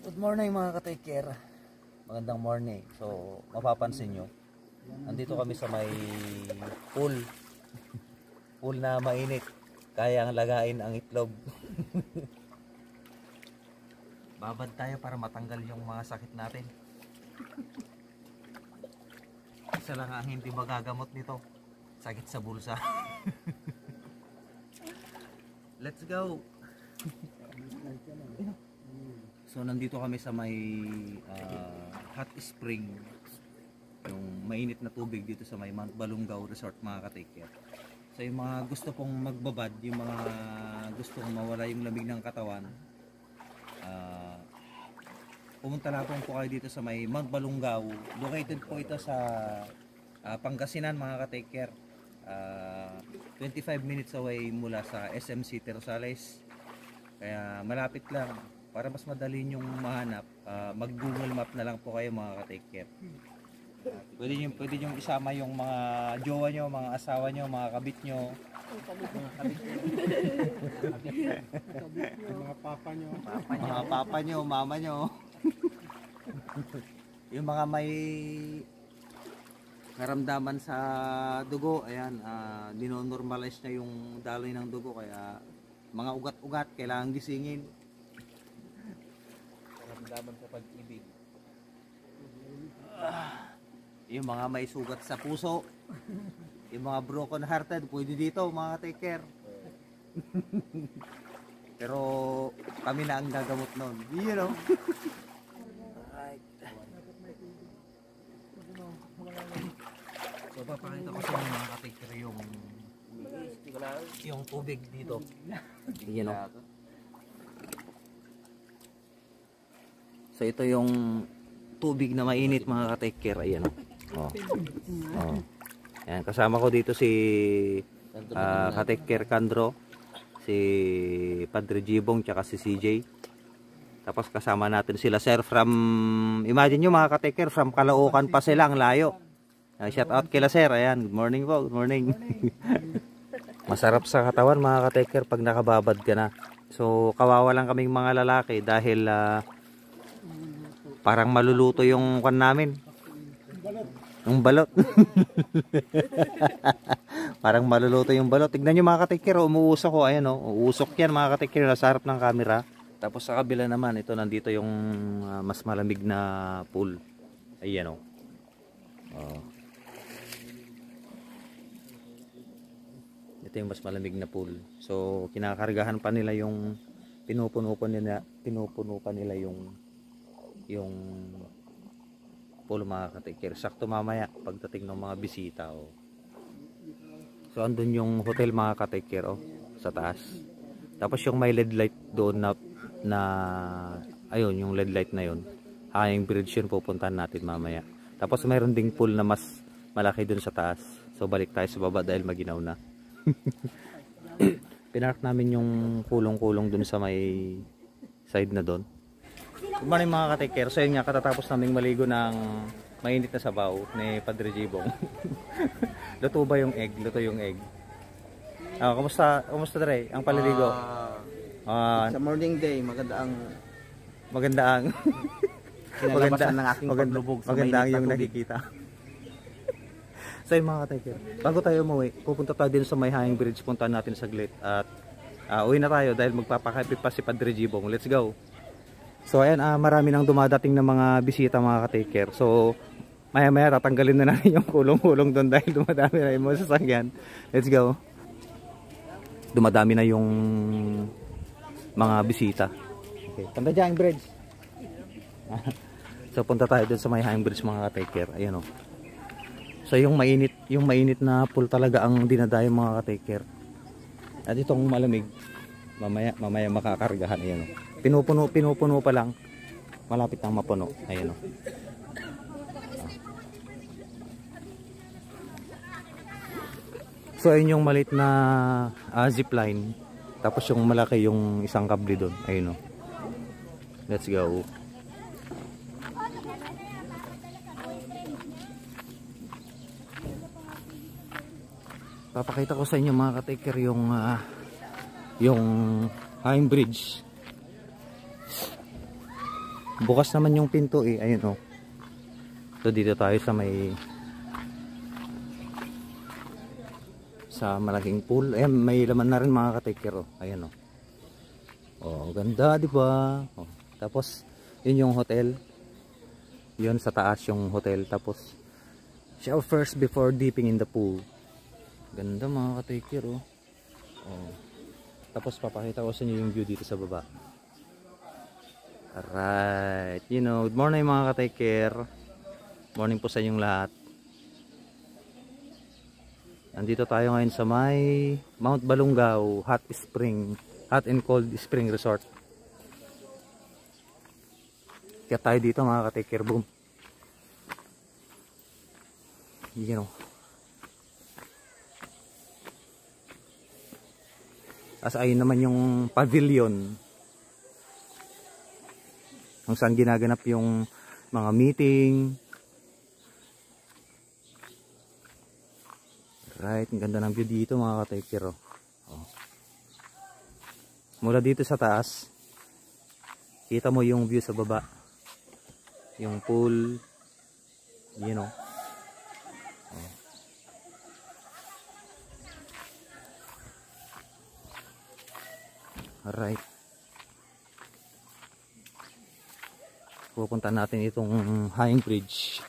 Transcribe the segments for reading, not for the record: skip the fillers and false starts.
Good morning mga ka-take-care. Magandang morning. So, mapapansin nyo, nandito kami sa may pool. Pool na mainit. Kaya ang lagain ang itlog. Babad tayo para matanggal yung mga sakit natin. Isa lang ang hindi magagamot nito. Sakit sa bulsa. Let's go! So nandito kami sa may hot spring, yung mainit na tubig dito sa may Mount Balungaw Resort mga ka-take-care. So yung mga gusto pong magbabad, yung mga gustong mawala yung lamig ng katawan, pumunta lang po kayo dito sa may Mount Balungaw. Located po ito sa Pangasinan mga ka-take-care. 25 minutes away mula sa SM City Rosales. Kaya malapit lang. Para mas madali nyong mahanap, mag Google Map na lang po kayo mga ka-take-care. Pwede nyo isama yung mga jowa nyo, mga asawa nyo, mga kabit nyo. Mga papa nyo. Mga papa nyo, mama nyo. Yung mga may karamdaman sa dugo, ayan, dinonormalize na yung daloy ng dugo. Kaya mga ugat-ugat, kailangan gisingin. Karamdaman sa pag-ibig. Yung mga may sugat sa puso, yung mga broken hearted, pwede dito mga take care. Pero kami na ang gagamot nun, you know. Alright. So papakita ko sa mga ka-take care yung tubig dito, you know. So ito yung tubig na mainit mga ka-take care, ayan o. Ayan, kasama ko dito si ka-take care Kandro, si Padre Jibong, tsaka si CJ. Tapos kasama natin sila sir from, imagine nyo mga ka-take care, from Caloocan pa sila, ang layo. Shout out kila sir, ayan, good morning po, good morning. Masarap sa katawan mga ka-take care pag nakababad ka na. So kawawa lang kaming mga lalaki dahil parang maluluto yung kan namin. Yung balot. Parang maluluto yung balot. Tignan nyo mga ka-take care, umuusok ko. Ayan o, uusok yan mga ka-take care nasa harap ng camera. Tapos sa kabila naman, ito nandito yung mas malamig na pool. Ayan o. Ito yung mas malamig na pool. So kinakargahan pa nila yung pinupuno pa nila yung pool mga ka-take care. Sakto mamaya pagdating ng mga bisita oh. So andun yung hotel mga ka-take care oh, sa taas. Tapos yung may LED light doon na ayun, yung LED light na yun, hanging bridge yun, pupuntahan natin mamaya. Tapos mayroon ding pool na mas malaki doon sa taas. So balik tayo sa baba dahil maginaw na. Pinark namin yung kulong-kulong doon sa may side na doon. Good morning mga ka-take care. So yun nga, katatapos naming maligo ng mainit na sabaw ni Padre Jibong. Luto ba yung egg? Luto yung egg. Kumusta Dre? Ang paliligo? Sa morning day, maganda ang kinalabasan ng aking paglubog sa maganda mainit na yung tubig. nakikita. So yun mga ka-take care, bago tayo umuwi, pupunta tayo din sa may hanging bridge. Puntahan natin saglit at uwi na tayo dahil magpapakapit pa si Padre Jibong. Let's go! So ayan, marami nang dumadating na mga bisita mga ka-take care. So maya maya tatanggalin na natin yung kulong-kulong doon dahil dumadami na yung mga sasakyan. Let's go. Dumadami na yung mga bisita. Okay, tanda dyan ang bridge. So punta tayo doon sa may hanging bridge mga ka-take care. Ayan o. So yung mainit na pool talaga ang dinadayo mga ka-take care. At itong malamig, mamaya makakargahan. Ayan o. Pinupuno pa lang. Malapit nang mapuno. Ayan o. So ayun yung maliit na zipline. Tapos yung malaki yung isang kable doon. Ayun o. Let's go. Papakita ko sa inyo mga ka-take care yung hanging bridge. Bukas naman yung pinto eh. Ayun oh. So dito tayo sa may malaking pool. Ayan, may laman na rin mga ka-taker oh. Ayan oh. Oh, ganda, di ba? Oh. Tapos yun yung hotel. Yun sa taas yung hotel. Tapos shower first before dipping in the pool. Ganda mga ka-taker oh. Oh. Tapos papakita ko sa inyo yung view dito sa baba. Alright, you know, good morning mga ka-taker. Morning po sa inyong lahat. Nandito tayo ngayon sa may Mount Balungaw Hot and Cold Spring Resort. Kaya tayo dito mga ka-taker, boom. You know. As ayun naman yung pavilion kung saan ginaganap yung mga meeting. Right, ang ganda ng view dito mga ka-taker oh. Oh. Mula dito sa taas, kita mo yung view sa baba. Yung pool, you know. Oh. Alright. Pupunta natin itong hanging bridge.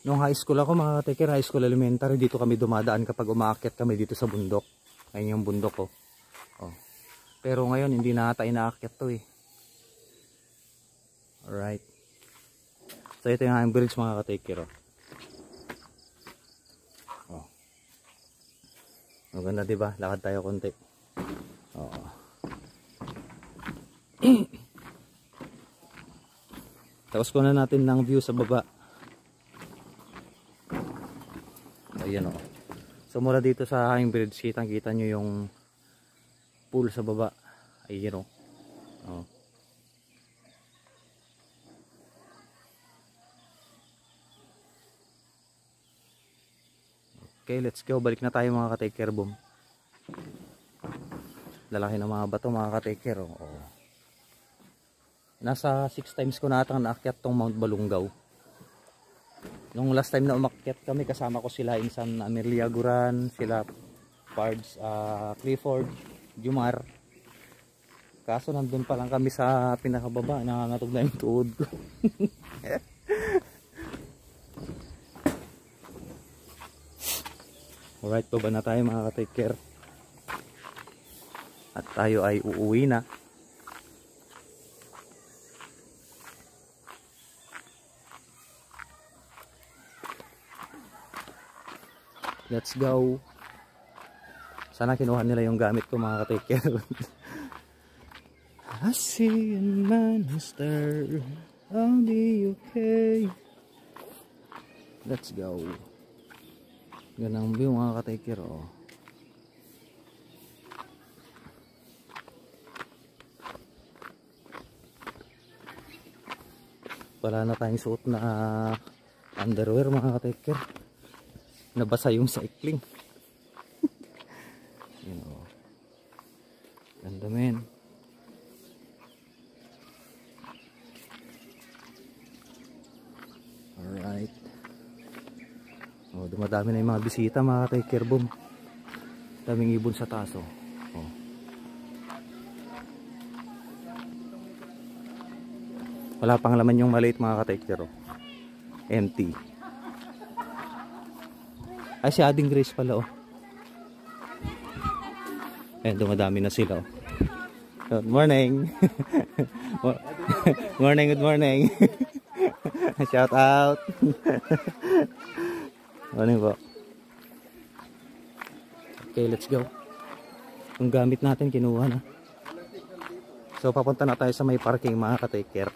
Nung high school ako mga ka-taker, high school elementary, dito kami dumadaan kapag umaakyat kami dito sa bundok. Ayun yung bundok ko. Oh. Pero ngayon hindi na ata inaakyat to eh. Alright. So ito yung hanging bridge mga ka-taker oh. Oh. Maganda diba? Lakad tayo konti. Oh. Tapos kunan natin ng view sa baba. Ayan o. So mula dito sa hanging bridge, kitang-kita nyo yung pool sa baba. Ayan o. Oh. Okay, let's go. Balik na tayo mga ka-taker, boom. Lalaki ng mga bato mga ka-taker oh. Oh. Nasa 6 times ko na atang naakyat tong Mount Balungaw. Nung last time na umakyat kami, kasama ko sila Insan Amelia Guran, sila Pards Clifford, Jumar. Kaso nandun pa lang kami sa pinakababa, nangangatog na yung tuhod ko. Alright, baba na tayo mga ka-taker. At tayo ay uuwi na. Let's go. Sana kinuha nila yung gamit ko mga ka-taker. I see a monster, I'll be okay. Let's go. Ganang view mga ka-taker oh. Wala na tayong suot na underwear mga ka-taker. Nabasa yung cycling. You know. Ganda men. Alright. Oh, dumadami na yung mga bisita mga ka-taker, boom. Daming ibon sa taas oh. Oh. Wala pang laman yung maliit mga ka-taker oh. Empty. Ay si Ading Grace pala oh. Ayan, dumadami na sila oh. Good morning. Morning, good morning. Shout out. Morning po. Okay, let's go. Yung gamit natin kinuha na. So papunta na tayo sa may parking mga ka-taker.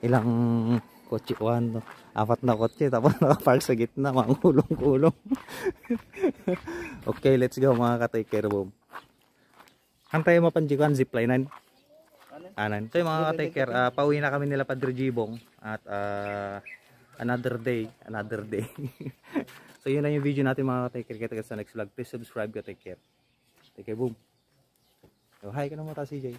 Ilang kotse, 1, 4 na kotse, tapos nakapark sa gitna, mga kulong-kulong. Okay, let's go mga ka-taker, boom. Antay mo panjikuan, ziplinean. Anan. So yung mga ka-taker, pauwi na kami nila Padre Gibong. At Another day, another day. So yun lang yung video natin mga take care. Kita sa next vlog. Please subscribe ka. Take care. Take care, boom. So, hi ka na mga CJ.